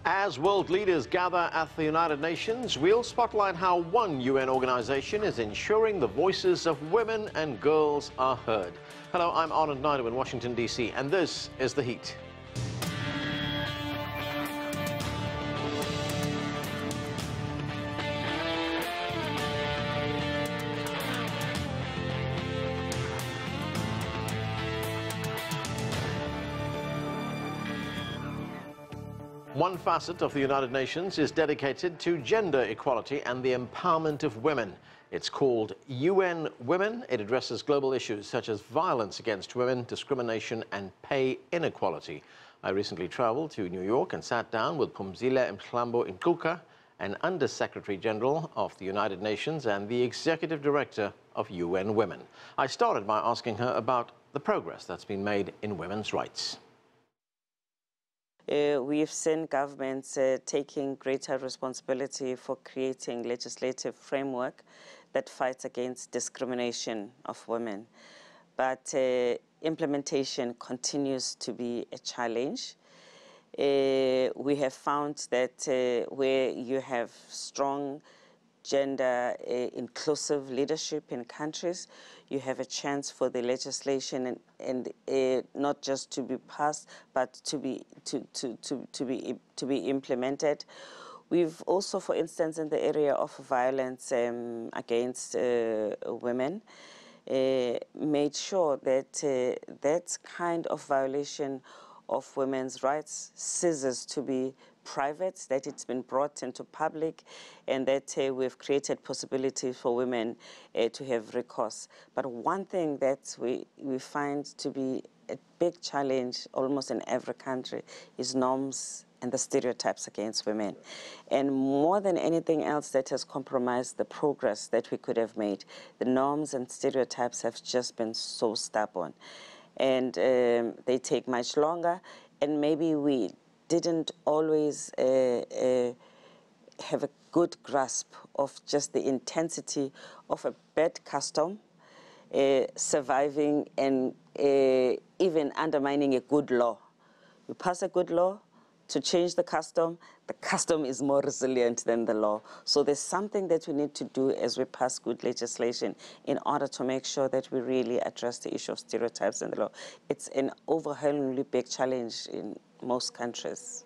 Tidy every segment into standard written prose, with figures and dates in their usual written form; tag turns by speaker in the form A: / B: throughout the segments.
A: As world leaders gather at the United Nations, we'll spotlight how one UN organization is ensuring the voices of women and girls are heard. Hello, I'm Arnold Naidu in Washington, D.C., and this is The Heat. One facet of the United Nations is dedicated to gender equality and the empowerment of women. It's called UN Women. It addresses global issues such as violence against women, discrimination and pay inequality. I recently traveled to New York and sat down with Phumzile Mlambo-Ngcuka, an Under-Secretary General of the United Nations and the Executive Director of UN Women. I started by asking her about the progress that's been made in women's rights.
B: We've seen governments taking greater responsibility for creating legislative framework that fights against discrimination of women. But implementation continues to be a challenge. We have found that where you have strong gender inclusive leadership in countries, you have a chance for the legislation and not just to be passed, but to be implemented. We've also, for instance, in the area of violence against women, made sure that that kind of violation of women's rights ceases to be private, that it's been brought into public, and that we've created possibilities for women to have recourse. But one thing that we find to be a big challenge almost in every country is norms and the stereotypes against women. And more than anything else that has compromised the progress that we could have made, the norms and stereotypes have just been so stubborn. And they take much longer, and maybe we didn't always have a good grasp of just the intensity of a bad custom surviving and even undermining a good law. You pass a good law to change the custom is more resilient than the law. So there's something that we need to do as we pass good legislation in order to make sure that we really address the issue of stereotypes in the law. It's an overwhelmingly big challenge in most countries.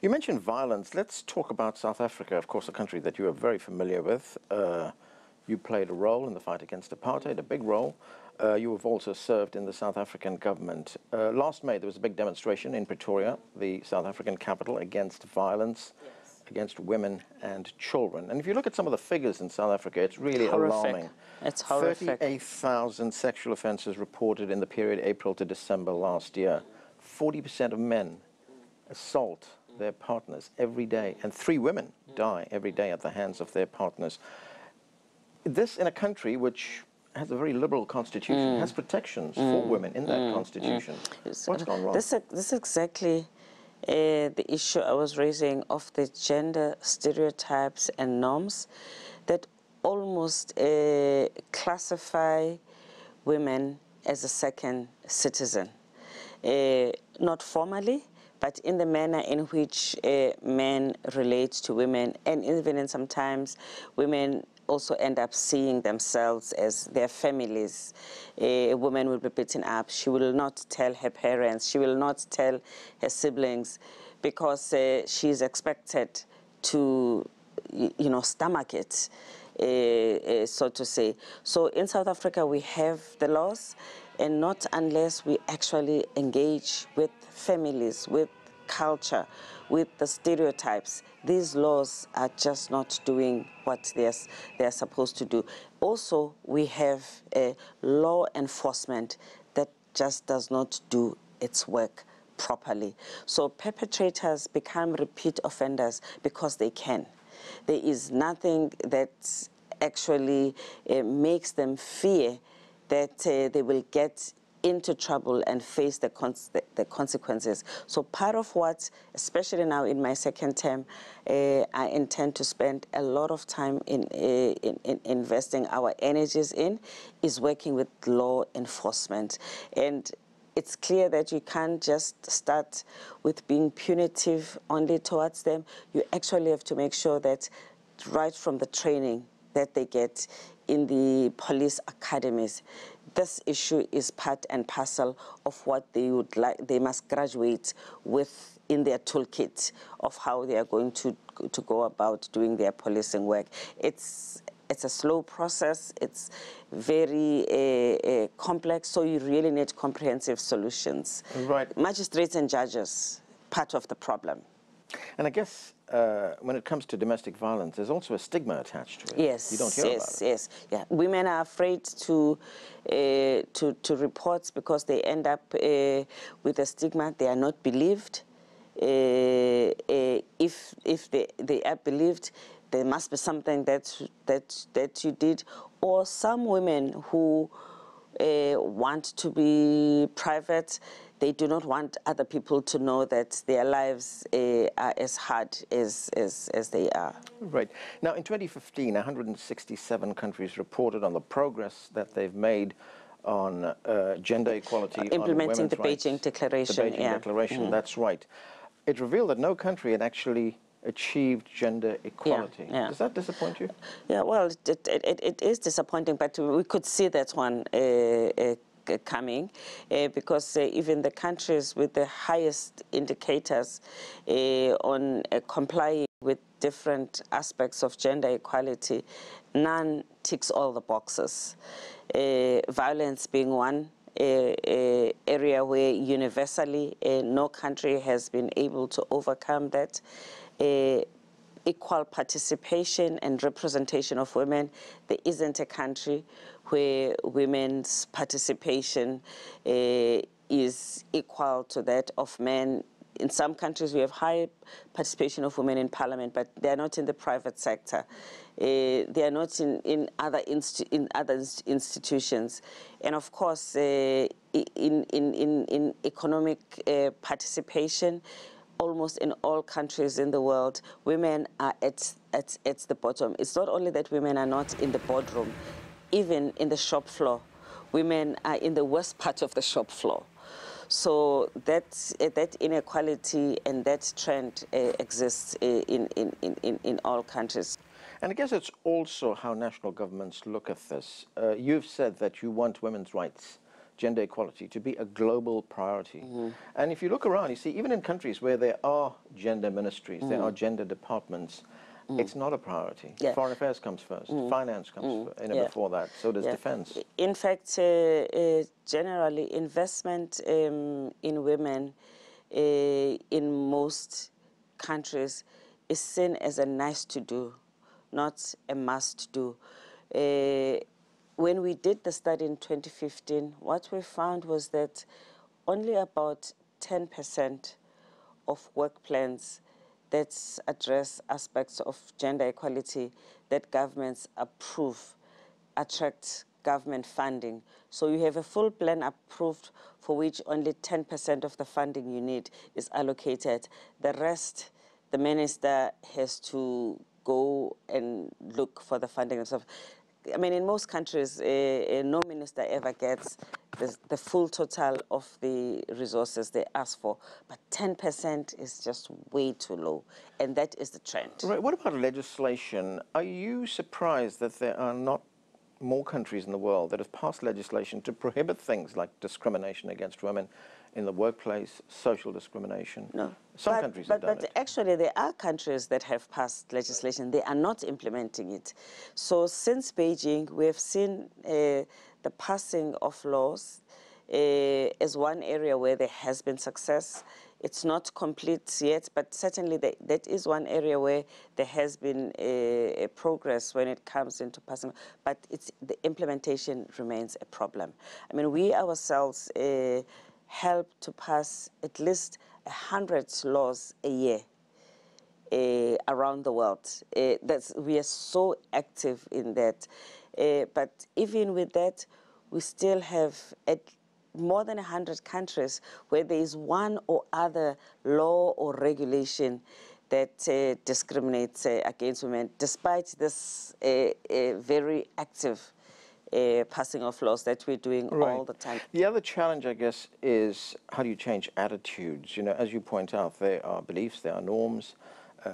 A: You mentioned violence. Let's talk about South Africa, of course, a country that you are very familiar with. You played a role in the fight against apartheid, a big role. You have also served in the South African government. Last May, there was a big demonstration in Pretoria, the South African capital, against violence against women and children. And if you look at some of the figures in South Africa, it's really alarming.
B: It's horrific.
A: 38,000 sexual offences reported in the period April to December last year. 40% of men assault their partners every day, and 3 women die every day at the hands of their partners. This in a country which has a very liberal constitution, has protections for women in that constitution. What's gone wrong?
B: This is exactly the issue I was raising of the gender stereotypes and norms that almost classify women as a second citizen. Not formally, but in the manner in which men relate to women, and even in sometimes women also end up seeing themselves as their families. A woman will be beaten up. She will not tell her parents. She will not tell her siblings because she is expected to, stomach it, so to say. So in South Africa, we have the laws, and not unless we actually engage with families, with culture, with the stereotypes, these laws are just not doing what they're supposed to do. Also, we have a law enforcement that just does not do its work properly. So perpetrators become repeat offenders because they can. There is nothing that actually makes them fear that they will get into trouble and face the consequences. So part of what, especially now in my second term, I intend to spend a lot of time in investing our energies in, is working with law enforcement. And it's clear that you can't just start with being punitive only towards them. You actually have to make sure that right from the training that they get in the police academies, this issue is part and parcel of what they must graduate with in their toolkit of how they are going to go about doing their policing work. It's a slow process. It's very complex, so you really need comprehensive solutions.
A: Right.
B: Magistrates and judges, part of the problem.
A: And I guess when it comes to domestic violence, there's also a stigma attached to it.
B: Yes,
A: you don't hear about it.
B: Yes. Yeah, women are afraid to report because they end up with a stigma. They are not believed. If they are believed, there must be something that you did. Or some women who want to be private, they do not want other people to know that their lives are as hard as they are.
A: Right. Now, in 2015, 167 countries reported on the progress that they've made on gender equality,
B: implementing
A: on
B: the
A: women's
B: Beijing
A: rights.
B: Declaration.
A: The Beijing Declaration, that's right. It revealed that no country had actually achieved gender equality.
B: Yeah.
A: Does that disappoint you?
B: Yeah, well, it is disappointing, but we could see that one coming because even the countries with the highest indicators on complying with different aspects of gender equality, none ticks all the boxes. Violence being one area where universally no country has been able to overcome that. Equal participation and representation of women. There isn't a country where women's participation is equal to that of men. In some countries, we have high participation of women in parliament, but they are not in the private sector. They are not in other institutions. And of course, in economic participation, almost in all countries in the world, women are at the bottom. It's not only that women are not in the boardroom, even in the shop floor, women are in the worst part of the shop floor. So that inequality and that trend exists in all countries.
A: And I guess it's also how national governments look at this. You've said that you want women's rights, gender equality, to be a global priority. And if you look around, you see, even in countries where there are gender ministries, there are gender departments, it's not a priority. Yeah. Foreign affairs comes first, finance comes before that, so does defense.
B: In fact, generally, investment in women in most countries is seen as a nice to do, not a must do. When we did the study in 2015, what we found was that only about 10% of work plans that address aspects of gender equality that governments approve attract government funding. So you have a full plan approved for which only 10% of the funding you need is allocated. The rest, the minister has to go and look for the funding and stuff. I mean, in most countries, no minister ever gets the full total of the resources they ask for, but 10% is just way too low, and that is the trend.
A: Right. What about legislation? Are you surprised that there are not more countries in the world that have passed legislation to prohibit things like discrimination against women in the workplace, social discrimination?
B: No.
A: Some countries have done it.
B: But actually, there are countries that have passed legislation. They are not implementing it. So since Beijing, we have seen the passing of laws as one area where there has been success. It's not complete yet, but certainly that is one area where there has been a progress when it comes into passing. But the implementation remains a problem. I mean, we ourselves help to pass at least 100 laws a year around the world. We are so active in that. But even with that, we still have more than 100 countries where there is one or other law or regulation that discriminates against women, despite this very active passing of laws that we're doing all the time.
A: The other challenge, I guess, is how do you change attitudes? You know, as you point out, there are beliefs, there are norms,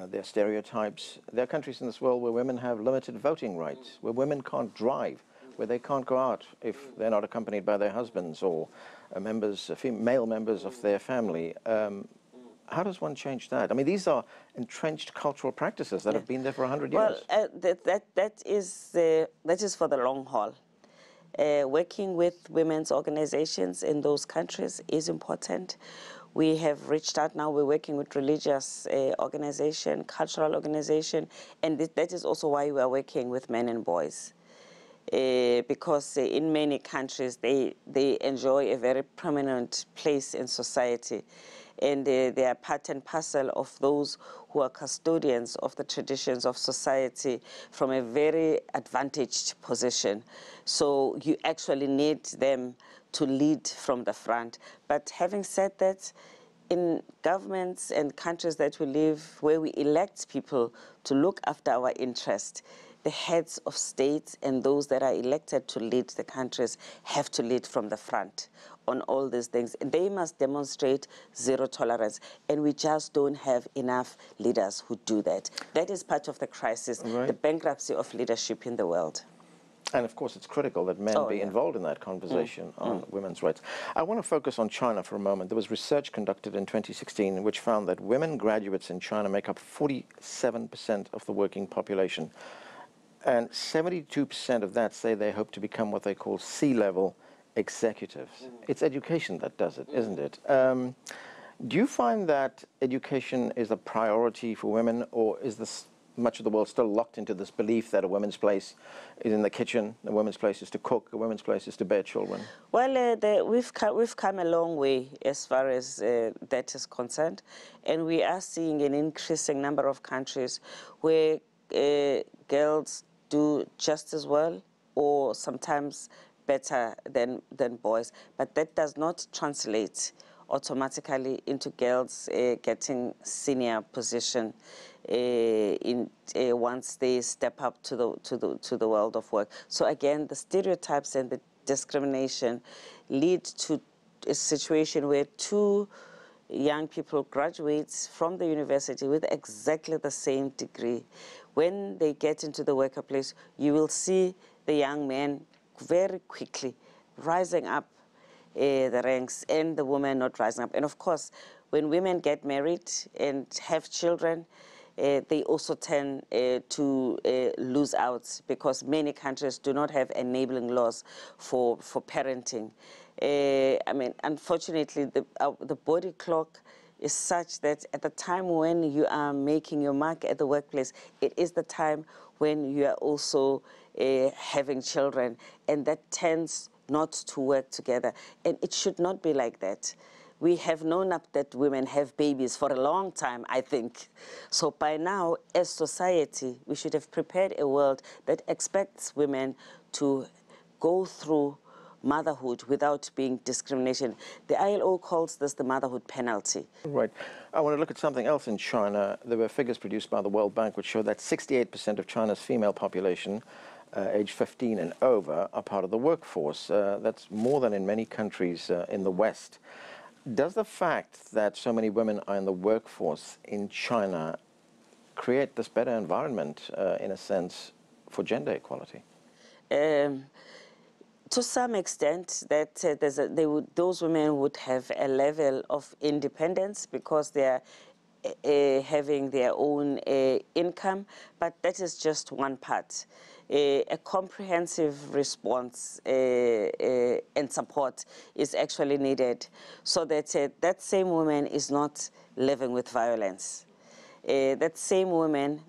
A: there are stereotypes. There are countries in this world where women have limited voting rights, where women can't drive, where they can't go out if they're not accompanied by their husbands or male members of their family. How does one change that? I mean, these are entrenched cultural practices that have been there for 100 years.
B: Well, that is for the long haul. Working with women's organizations in those countries is important. We have reached out now, we're working with religious organization, cultural organization, and that is also why we are working with men and boys. Because in many countries, they enjoy a very prominent place in society. And they are part and parcel of those who are custodians of the traditions of society from a very advantaged position. So you actually need them to lead from the front. But having said that, in governments and countries that we live, where we elect people to look after our interests, the heads of states and those that are elected to lead the countries have to lead from the front on all these things. They must demonstrate zero tolerance, and we just don't have enough leaders who do that. That is part of the crisis, the bankruptcy of leadership in the world.
A: And of course, it's critical that men be involved in that conversation on women's rights. I want to focus on China for a moment. There was research conducted in 2016 which found that women graduates in China make up 47% of the working population. And 72% of that say they hope to become what they call C-level executives. It's education that does it, isn't it? Do you find that education is a priority for women, or is this much of the world still locked into this belief that a woman's place is in the kitchen, a woman's place is to cook, a woman's place is to bear children?
B: Well, we've come a long way as far as that is concerned, and we are seeing an increasing number of countries where girls do just as well or sometimes better than boys, but that does not translate automatically into girls getting senior position once they step up to the world of work. So again, the stereotypes and the discrimination lead to a situation where two young people graduate from the university with exactly the same degree. When they get into the workplace, you will see the young men very quickly rising up the ranks and the women not rising up. And of course, when women get married and have children, they also tend to lose out because many countries do not have enabling laws for parenting. I mean, unfortunately, the body clock is such that at the time when you are making your mark at the workplace, it is the time when you are also having children, and that tends not to work together. And it should not be like that. We have known up that women have babies for a long time, I think. So by now, as society, we should have prepared a world that expects women to go through motherhood without being discrimination. The ILO calls this the motherhood penalty.
A: Right. I want to look at something else in China. There were figures produced by the World Bank which show that 68% of China's female population, age 15 and over, are part of the workforce. That's more than in many countries in the West. Does the fact that so many women are in the workforce in China create this better environment, in a sense, for gender equality?
B: To some extent, that those women would have a level of independence because they are having their own income, but that is just one part. A comprehensive response and support is actually needed so that that same woman is not living with violence. That same woman,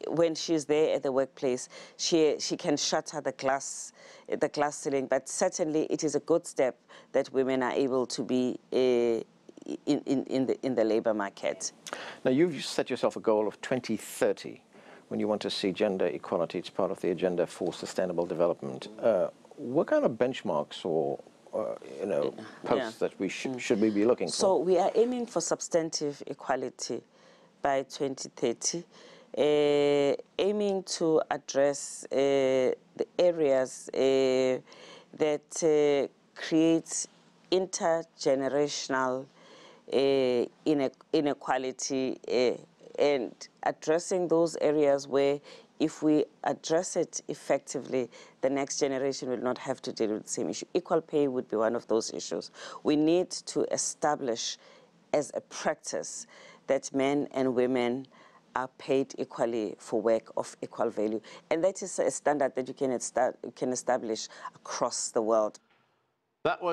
B: when she's there at the workplace, she can shatter the glass ceiling, but certainly it is a good step that women are able to be in the labor market.
A: Now, you've set yourself a goal of 2030 when you want to see gender equality. It's part of the Agenda for Sustainable Development. What kind of benchmarks or posts that we should we be looking for?
B: So we are aiming for substantive equality by 2030. Aiming to address the areas that create intergenerational inequality and addressing those areas where if we address it effectively, the next generation will not have to deal with the same issue. Equal pay would be one of those issues. We need to establish as a practice that men and women are paid equally for work of equal value. And that is a standard that you can establish across the world.
A: That was